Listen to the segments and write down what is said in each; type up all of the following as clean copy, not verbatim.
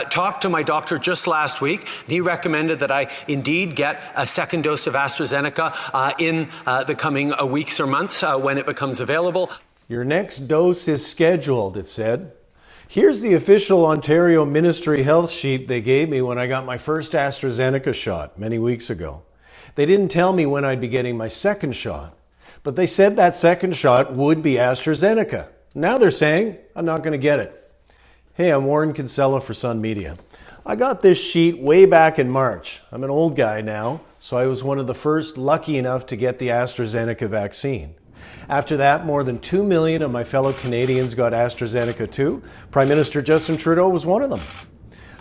Talked to my doctor just last week. He recommended that I indeed get a second dose of ASTRAZENECA in the coming weeks or months when it becomes available. Your next dose is scheduled, it said. Here's the official Ontario Ministry Health sheet they gave me when I got my first ASTRAZENECA shot many weeks ago. They didn't tell me when I'd be getting my second shot, but they said that second shot would be ASTRAZENECA. Now they're saying I'm not going to get it. Hey, I'm Warren Kinsella for Sun Media. I got this sheet way back in March. I'm an old guy now, so I was one of the first lucky enough to get the AstraZeneca vaccine. After that, more than 2 million of my fellow Canadians got AstraZeneca too. Prime Minister Justin Trudeau was one of them.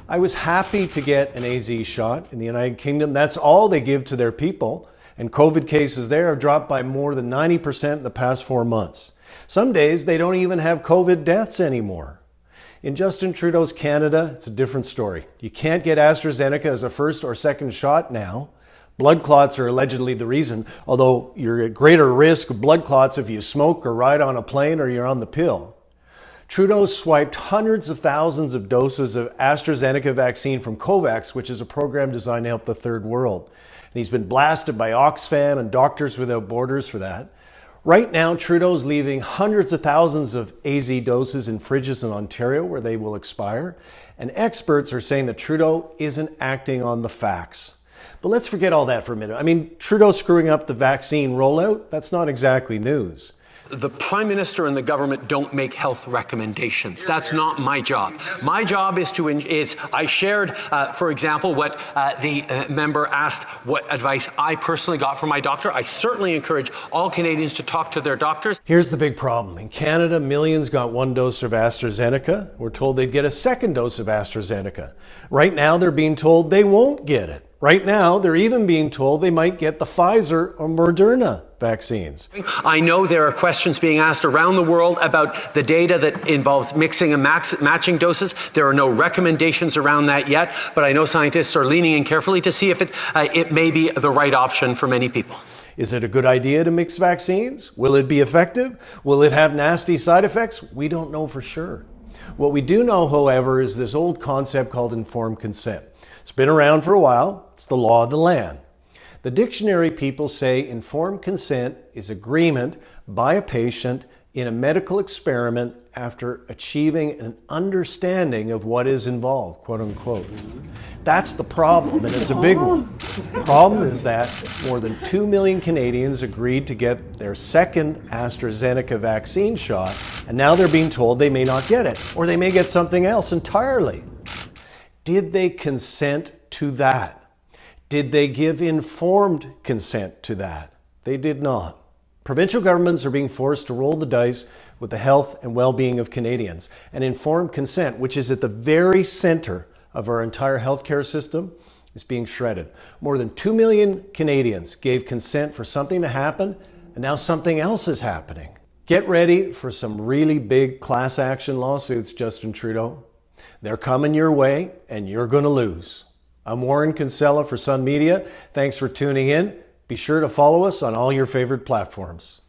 I was happy to get an AZ shot in the United Kingdom. That's all they give to their people, and COVID cases there have dropped by more than 90% in the past 4 months. Some days they don't even have COVID deaths anymore. In Justin Trudeau's Canada, it's a different story. You can't get AstraZeneca as a first or second shot now. Blood clots are allegedly the reason, although you're at greater risk of blood clots if you smoke or ride on a plane or you're on the pill. Trudeau swiped hundreds of thousands of doses of AstraZeneca vaccine from COVAX, which is a program designed to help the third world. And he's been blasted by Oxfam and Doctors Without Borders for that. Right now, Trudeau's leaving hundreds of thousands of AZ doses in fridges in Ontario where they will expire. And experts are saying that Trudeau isn't acting on the facts. But let's forget all that for a minute. I mean, Trudeau screwing up the vaccine rollout, that's not exactly news. The Prime Minister and the government don't make health recommendations. That's not my job. My job is I shared, for example, what the member asked, what advice I personally got from my doctor. I certainly encourage all Canadians to talk to their doctors. Here's the big problem. In Canada, millions got 1 dose of AstraZeneca. We're told they'd get a second dose of AstraZeneca. Right now, they're being told they won't get it. Right now, they're even being told they might get the Pfizer or Moderna vaccines. I know there are questions being asked around the world about the data that involves mixing and matching doses. There are no recommendations around that yet, but I know scientists are leaning in carefully to see if it may be the right option for many people. Is it a good idea to mix vaccines? Will it be effective? Will it have nasty side effects? We don't know for sure. What we do know, however, is this old concept called informed consent. It's been around for a while. It's the law of the land. The dictionary people say informed consent is agreement by a patient in a medical experiment after achieving an understanding of what is involved, quote unquote. That's the problem, and it's a big one. The problem is that more than 2 million Canadians agreed to get their second AstraZeneca vaccine shot, and now they're being told they may not get it, or they may get something else entirely. Did they consent to that? Did they give informed consent to that? They did not. Provincial governments are being forced to roll the dice with the health and well-being of Canadians. And informed consent, which is at the very center of our entire healthcare system, is being shredded. More than 2 million Canadians gave consent for something to happen, and now something else is happening. Get ready for some really big class action lawsuits, Justin Trudeau. They're coming your way, and you're going to lose. I'm Warren Kinsella for Sun Media. Thanks for tuning in. Be sure to follow us on all your favorite platforms.